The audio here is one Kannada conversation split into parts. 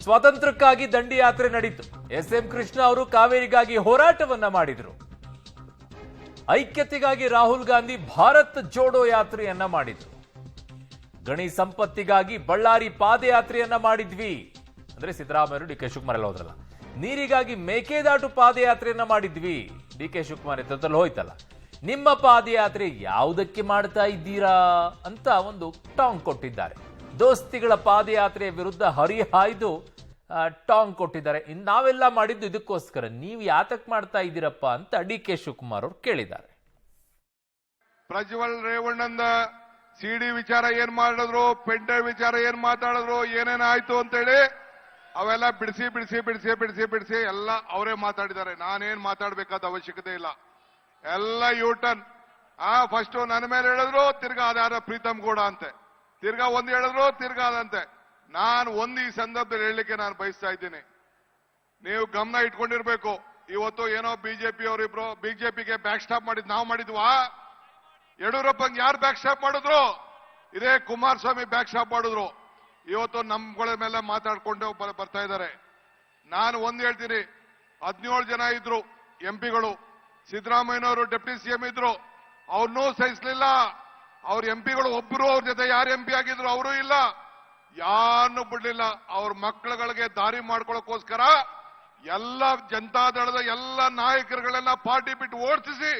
ಸ್ವಾತಂತ್ರ್ಯಕ್ಕಾಗಿ ದಂಡಿ ಯಾತ್ರೆ ನಡೆಯಿತು. ಎಸ್.ಎಂ. ಕೃಷ್ಣ ಅವರು ಕಾವೇರಿಗಾಗಿ ಹೋರಾಟವನ್ನ ಮಾಡಿದ್ರು. ಐಕ್ಯತೆಗಾಗಿ ರಾಹುಲ್ ಗಾಂಧಿ ಭಾರತ್ ಜೋಡೋ ಯಾತ್ರೆಯನ್ನ ಮಾಡಿದ್ರು. ಗಣಿ ಸಂಪತ್ತಿಗಾಗಿ ಬಳ್ಳಾರಿ ಪಾದಯಾತ್ರೆಯನ್ನ ಮಾಡಿದ್ವಿ. ಅಂದ್ರೆ ಸಿದ್ದರಾಮಯ್ಯರು ಡಿ ಕೆ ಶಿವಕುಮಾರ್ ಎಲ್ಲ ಹೋದ್ರಲ್ಲ. ನೀರಿಗಾಗಿ ಮೇಕೆದಾಟು ಪಾದಯಾತ್ರೆಯನ್ನ ಮಾಡಿದ್ವಿ. ಡಿ ಕೆ ಶಿವಕುಮಾರ್ ನೇತೃತ್ವದಲ್ಲಿ ಹೋಯ್ತಲ್ಲ. ನಿಮ್ಮ ಪಾದಯಾತ್ರೆ ಯಾವುದಕ್ಕೆ ಮಾಡ್ತಾ ಇದ್ದೀರಾ ಅಂತ ಒಂದು ಟಾಂಗ್ ಕೊಟ್ಟಿದ್ದಾರೆ. ದೋಸ್ತಿಗಳ ಪಾದಯಾತ್ರೆಯ ವಿರುದ್ಧ ಹರಿಹಾಯ್ದು ಟಾಂಗ್ ಕೊಟ್ಟಿದ್ದಾರೆ. ನಾವೆಲ್ಲ ಮಾಡಿದ್ದು ಇದಕ್ಕೋಸ್ಕರ, ನೀವು ಯಾತಕ್ ಮಾಡ್ತಾ ಇದ್ದೀರಪ್ಪ ಅಂತ ಡಿ ಕೆ ಶಿವಕುಮಾರ್ ಅವರು ಕೇಳಿದ್ದಾರೆ. ಪ್ರಜ್ವಲ್ ರೇವಣ್ಣಂದ ಸಿಡಿ ವಿಚಾರ ಏನ್ ಮಾಡಿದ್ರು, ಪೆಂಡ್ರೈವ್ ವಿಚಾರ ಏನ್ ಮಾತಾಡಿದ್ರು, ಏನೇನಾಯ್ತು ಅಂತೇಳಿ ಅವೆಲ್ಲ ಬಿಡಿಸಿ ಎಲ್ಲ ಅವರೇ ಮಾತಾಡಿದ್ದಾರೆ. ನಾನೇನ್ ಮಾತಾಡ್ಬೇಕಾದ ಅವಶ್ಯಕತೆ ಇಲ್ಲ. ಎಲ್ಲ ಯೂಟರ್ನ್. ಫಸ್ಟ್ ನನ್ನ ಮೇಲೆ ಹೇಳಿದ್ರು, ತಿರ್ಗಾ ಅದಾರ ಪ್ರೀತಮ್ ಗೌಡ ಅಂತೆ, ತಿರ್ಗಾ ಒಂದ್ ಹೇಳಿದ್ರು, ತಿರ್ಗಾ ಅದಂತೆ. ನಾನು ಒಂದು ಈ ಸಂದರ್ಭದಲ್ಲಿ ಹೇಳಲಿಕ್ಕೆ ನಾನು ಬಯಸ್ತಾ ಇದ್ದೀನಿ, ನೀವು ಗಮನ ಇಟ್ಕೊಂಡಿರ್ಬೇಕು. ಇವತ್ತು ಏನೋ ಬಿಜೆಪಿ ಅವರಿಬ್ರು ಬಿಜೆಪಿಗೆ ಬ್ಯಾಕ್ ಸ್ಟಾಪ್ ಮಾಡಿದ್ ನಾವು ಮಾಡಿದ್ವಾ? ಯಡಿಯೂರಪ್ಪಂಗೆ ಯಾರು ಬ್ಯಾಕ್ ಸ್ಟಾಪ್ ಮಾಡಿದ್ರು? ಇದೇ ಕುಮಾರಸ್ವಾಮಿ ಬ್ಯಾಕ್ ಸ್ಟಾಪ್ ಮಾಡಿದ್ರು. ಇವತ್ತು ನಮ್ಗಳ ಮೇಲೆ ಮಾತಾಡ್ಕೊಂಡು ಬರ್ತಾ ಇದ್ದಾರೆ. ನಾನು ಒಂದ್ ಹೇಳ್ತೀನಿ, 17 ಜನ ಇದ್ರು ಎಂಪಿಗಳು. ಸಿದ್ದರಾಮಯ್ಯನವರು ಡೆಪ್ಟಿ ಸಿಎಂ ಇದ್ರು, ಅವ್ರನ್ನೂ ಸಹಿಸಲಿಲ್ಲ. ಅವ್ರ ಎಂಪಿಗಳು ಒಬ್ರು ಅವ್ರ ಜೊತೆ ಯಾರು ಎಂಪಿ ಆಗಿದ್ರು ಅವರು ಇಲ್ಲ, ಯಾರನ್ನು ಬಿಡ್ಲಿಲ್ಲ. ಅವ್ರ ಮಕ್ಕಳುಗಳಿಗೆ ದಾರಿ ಮಾಡ್ಕೊಳ್ಳೋಕೋಸ್ಕರ ಎಲ್ಲ ಜನತಾದಳದ ಎಲ್ಲ ನಾಯಕರುಗಳೆಲ್ಲ ಪಾರ್ಟಿ ಬಿಟ್ಟು ಓಡಿಸಿ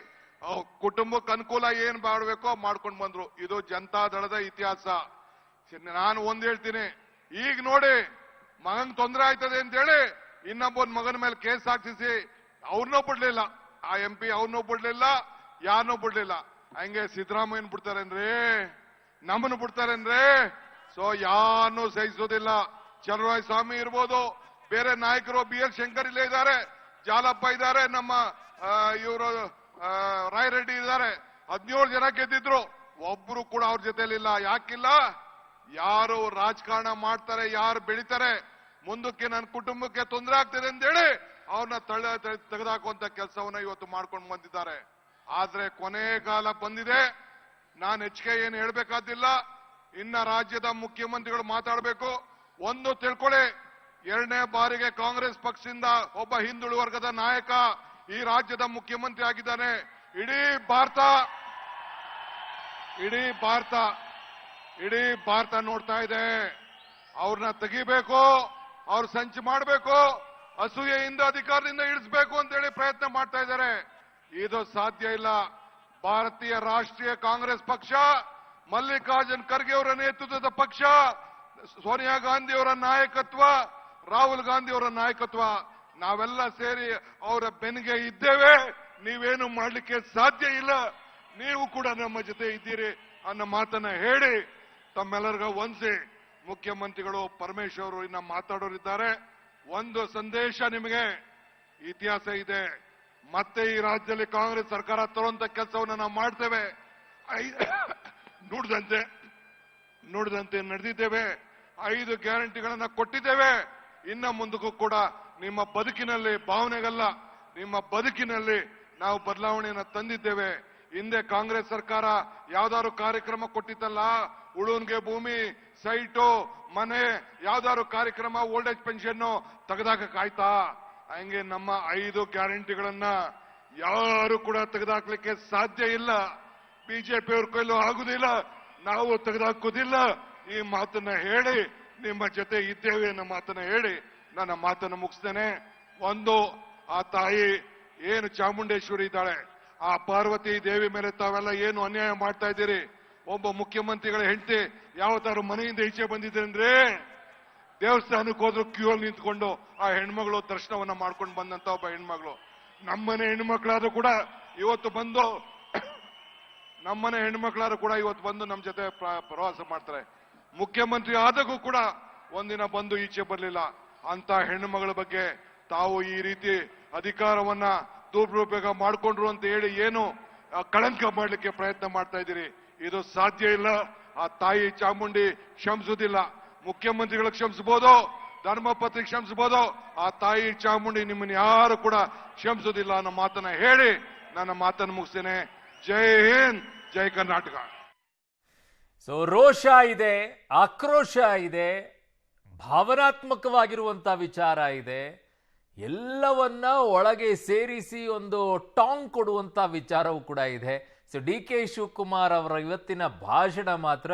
ಕುಟುಂಬಕ್ಕೆ ಅನುಕೂಲ ಏನ್ ಮಾಡಬೇಕೋ ಮಾಡ್ಕೊಂಡು ಬಂದ್ರು. ಇದು ಜನತಾದಳದ ಇತಿಹಾಸ. ನಾನು ಒಂದ್ ಹೇಳ್ತೀನಿ, ಈಗ ನೋಡಿ ಮಗನ್ ತೊಂದರೆ ಆಯ್ತದೆ ಅಂತ ಹೇಳಿ ಇನ್ನೊಬ್ಬನ ಮಗನ ಮೇಲೆ ಕೇಸ್ ಹಾಕಿಸಿ ಅವ್ರನ್ನೂ ಬಿಡ್ಲಿಲ್ಲ. ಆ ಎಂಪಿ ಅವ್ರನ್ನೂ ಬಿಡ್ಲಿಲ್ಲ, ಯಾರನ್ನೂ ಬಿಡ್ಲಿಲ್ಲ. ಹಂಗೆ ಸಿದ್ದರಾಮಯ್ಯನ್ ಬಿಡ್ತಾರೇನ್ರಿ, ನಮ್ಮನ್ನು ಬಿಡ್ತಾರೇನ್ರಿ? ಸೊ ಯಾರನ್ನೂ ಸಹಿಸೋದಿಲ್ಲ. ಚಲರಾಯ ಸ್ವಾಮಿ ಇರ್ಬೋದು, ಬೇರೆ ನಾಯಕರು, ಬಿ ಎಲ್ ಶಂಕರ್ ಇಲ್ಲೇ ಇದ್ದಾರೆ, ಜಾಲಪ್ಪ ಇದ್ದಾರೆ, ನಮ್ಮ ಇವರು ರಾಯರೆಡ್ಡಿ ಇದ್ದಾರೆ. 17 ಜನ ಗೆದ್ದಿದ್ರು, ಒಬ್ರು ಕೂಡ ಅವ್ರ ಜೊತೆಲಿಲ್ಲ. ಯಾಕಿಲ್ಲ? ಯಾರು ರಾಜಕಾರಣ ಮಾಡ್ತಾರೆ, ಯಾರು ಬೆಳಿತಾರೆ, ಮುಂದಕ್ಕೆ ನನ್ನ ಕುಟುಂಬಕ್ಕೆ ತೊಂದರೆ ಆಗ್ತದೆ ಅಂತೇಳಿ ಅವ್ರನ್ನ ತೆಗೆದಾಕುವಂತ ಕೆಲಸವನ್ನ ಇವತ್ತು ಮಾಡ್ಕೊಂಡು ಬಂದಿದ್ದಾರೆ. ಆದ್ರೆ ಕೊನೆ ಕಾಲ ಬಂದಿದೆ. ನಾನು ಹೆಚ್ಚಿಗೆ ಏನು ಹೇಳ್ಬೇಕಾದಿಲ್ಲ. ಇನ್ನ ರಾಜ್ಯದ ಮುಖ್ಯಮಂತ್ರಿಗಳು ಮಾತಾಡಬೇಕು. ಒಂದು ತಿಳ್ಕೊಳ್ಳಿ, 2ನೇ ಬಾರಿಗೆ ಕಾಂಗ್ರೆಸ್ ಪಕ್ಷದಿಂದ ಒಬ್ಬ ಹಿಂದುಳಿದ ವರ್ಗದ ನಾಯಕ ಈ ರಾಜ್ಯದ ಮುಖ್ಯಮಂತ್ರಿ ಆಗಿದ್ದಾನೆ. ಇಡೀ ಭಾರತ ನೋಡ್ತಾ ಇದೆ. ಅವ್ರನ್ನ ತೆಗಿಬೇಕು, ಅವ್ರ ಸಂಚು ಮಾಡಬೇಕು, ಅಸೂಯೆಯಿಂದ ಅಧಿಕಾರದಿಂದ ಇಳಿಸಬೇಕು ಅಂತೇಳಿ ಪ್ರಯತ್ನ ಮಾಡ್ತಾ ಇದ್ದಾರೆ. ಇದು ಸಾಧ್ಯ ಇಲ್ಲ. ಭಾರತೀಯ ರಾಷ್ಟ್ರೀಯ ಕಾಂಗ್ರೆಸ್ ಪಕ್ಷ, ಮಲ್ಲಿಕಾರ್ಜುನ್ ಖರ್ಗೆ ಅವರ ನೇತೃತ್ವದ ಪಕ್ಷ, ಸೋನಿಯಾ ಗಾಂಧಿ ಅವರ ನಾಯಕತ್ವ, ರಾಹುಲ್ ಗಾಂಧಿ ಅವರ ನಾಯಕತ್ವ, ನಾವೆಲ್ಲ ಸೇರಿ ಅವರ ಬೆನ್ನಿಗೆ ಇದ್ದೇವೆ. ನೀವೇನು ಮಾಡ್ಲಿಕ್ಕೆ ಸಾಧ್ಯ ಇಲ್ಲ. ನೀವು ಕೂಡ ನಮ್ಮ ಜೊತೆ ಇದ್ದೀರಿ ಅನ್ನೋ ಮಾತನ್ನ ಹೇಳಿ ತಮ್ಮೆಲ್ಲರಿಗೂ ವಂದಿಸಿ, ಮುಖ್ಯಮಂತ್ರಿಗಳು ಪರಮೇಶ್ವರ್ ಇನ್ನ ಮಾತಾಡೋರಿದ್ದಾರೆ. ಒಂದು ಸಂದೇಶ ನಿಮಗೆ, ಇತಿಹಾಸ ಇದೆ. ಮತ್ತೆ ಈ ರಾಜ್ಯದಲ್ಲಿ ಕಾಂಗ್ರೆಸ್ ಸರ್ಕಾರ ತರುವಂತ ಕೆಲಸವನ್ನು ನಾವು ಮಾಡ್ತೇವೆ. ನುಡಿದಂತೆ ನಡೆದಿದ್ದೇವೆ. 5 ಗ್ಯಾರಂಟಿಗಳನ್ನ ಕೊಟ್ಟಿದ್ದೇವೆ. ಇನ್ನ ಮುಂದಕ್ಕೂ ಕೂಡ ನಿಮ್ಮ ಬದುಕಿನಲ್ಲಿ, ಭಾವನೆಗಲ್ಲ, ನಿಮ್ಮ ಬದುಕಿನಲ್ಲಿ ನಾವು ಬದಲಾವಣೆಯನ್ನು ತಂದಿದ್ದೇವೆ. ಹಿಂದೆ ಕಾಂಗ್ರೆಸ್ ಸರ್ಕಾರ ಯಾವ್ದಾದ್ರು ಕಾರ್ಯಕ್ರಮ ಕೊಟ್ಟಿತ್ತಲ್ಲ, ಉಳುನ್ಗೆ ಭೂಮಿ, ಸೈಟು, ಮನೆ, ಯಾವ್ದಾದ್ರು ಕಾರ್ಯಕ್ರಮ, ಓಲ್ಡ್ ಏಜ್ ಪೆನ್ಷನ್ ತೆಗೆದಾಕಾಯ್ತಾ? ಹಂಗೆ ನಮ್ಮ 5 ಗ್ಯಾರಂಟಿಗಳನ್ನ ಯಾರು ಕೂಡ ತೆಗೆದಾಕ್ಲಿಕ್ಕೆ ಸಾಧ್ಯ ಇಲ್ಲ. ಬಿಜೆಪಿ ಅವ್ರ ಕೈಲೂ ಆಗುದಿಲ್ಲ, ನಾವು ತೆಗೆದಾಕೋದಿಲ್ಲ. ಈ ಮಾತನ್ನ ಹೇಳಿ ನಿಮ್ಮ ಜೊತೆ ಇದ್ದೇವೆ ಅನ್ನೋ ಮಾತನ್ನ ಹೇಳಿ ನನ್ನ ಮಾತನ್ನು ಮುಗಿಸ್ತೇನೆ. ಒಂದು, ಆ ತಾಯಿ ಏನು ಚಾಮುಂಡೇಶ್ವರಿ ಇದ್ದಾಳೆ, ಆ ಪಾರ್ವತಿ ದೇವಿ ಮೇಲೆ ತಾವೆಲ್ಲ ಏನು ಅನ್ಯಾಯ ಮಾಡ್ತಾ ಇದ್ದೀರಿ. ಒಬ್ಬ ಮುಖ್ಯಮಂತ್ರಿಗಳ ಹೆಂಡತಿ ಯಾವತ್ತಾರು ಮನೆಯಿಂದ ಈಚೆ ಬಂದಿದೆ ಅಂದ್ರೆ ದೇವಸ್ಥಾನಕ್ಕೆ ಹೋದ್ರು ಕ್ಯೂ ಅಲ್ಲಿ ನಿಂತ್ಕೊಂಡು ಆ ಹೆಣ್ಮಗಳು ದರ್ಶನವನ್ನ ಮಾಡ್ಕೊಂಡು ಬಂದಂತ ಒಬ್ಬ ಹೆಣ್ಮಗಳು. ನಮ್ಮನೆ ಹೆಣ್ಮಕ್ಳಾದ್ರೂ ಕೂಡ ಇವತ್ತು ಬಂದು ನಮ್ಮ ಜೊತೆ ಪ್ರವಾಸ ಮಾಡ್ತಾರೆ. ಮುಖ್ಯಮಂತ್ರಿ ಆದಾಗೂ ಕೂಡ ಒಂದಿನ ಬಂದು ಈಚೆ ಬರಲಿಲ್ಲ. ಅಂತ ಹೆಣ್ಣುಮಗಳ ಬಗ್ಗೆ ತಾವು ಈ ರೀತಿ ಅಧಿಕಾರವನ್ನ ದುರುಪಯೋಗ ಮಾಡಿಕೊಂಡ್ರು ಅಂತ ಹೇಳಿ ಏನು ಕಳಂಕ ಮಾಡಲಿಕ್ಕೆ ಪ್ರಯತ್ನ ಮಾಡ್ತಾ ಇದ್ದೀರಿ. ಇದು ಸಾಧ್ಯ ಇಲ್ಲ. ಆ ತಾಯಿ ಚಾಮುಂಡಿ ಕ್ಷಮಿಸುವುದಿಲ್ಲ. ಮುಖ್ಯಮಂತ್ರಿಗಳು ಕ್ಷಮಿಸಬಹುದು, ಧರ್ಮಪತ್ನಿ ಕ್ಷಮಿಸಬಹುದು, ಆ ತಾಯಿ ಚಾಮುಂಡಿ ನಿಮ್ಮನ್ನು ಯಾರು ಕೂಡ ಕ್ಷಮಿಸುವುದಿಲ್ಲ ಅನ್ನೋ ಮಾತನ್ನ ಹೇಳಿ ನನ್ನ ಮಾತನ್ನು ಮುಗಿಸ್ತೇನೆ. ಜೈ ಹಿಂದ್, ಜೈ ಕರ್ನಾಟಕ. ಸೊ ರೋಷ ಇದೆ, ಆಕ್ರೋಶ ಇದೆ, ಭಾವನಾತ್ಮಕವಾಗಿರುವಂತ ವಿಚಾರ ಇದೆ. ಎಲ್ಲವನ್ನ ಒಳಗೆ ಸೇರಿಸಿ ಒಂದು ಟಾಂಗ್ ಕೊಡುವಂತ ವಿಚಾರವೂ ಕೂಡ ಇದೆ. ಸೊ ಡಿ ಕೆ ಶಿವಕುಮಾರ್ ಅವರ ಇವತ್ತಿನ ಭಾಷಣ ಮಾತ್ರ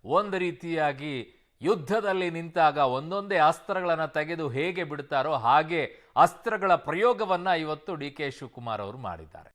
ಒಂದು ರೀತಿಯಾಗಿ ಯುದ್ಧದಲ್ಲಿ ನಿಂತಾಗ ಒಂದೊಂದೇ ಅಸ್ತ್ರಗಳನ್ನು ತೆಗೆದು ಹೇಗೆ ಬಿಡ್ತಾರೋ ಹಾಗೆ ಅಸ್ತ್ರಗಳ ಪ್ರಯೋಗವನ್ನ ಇವತ್ತು ಡಿ ಕೆ ಶಿವಕುಮಾರ್ ಅವರು ಮಾಡಿದ್ದಾರೆ.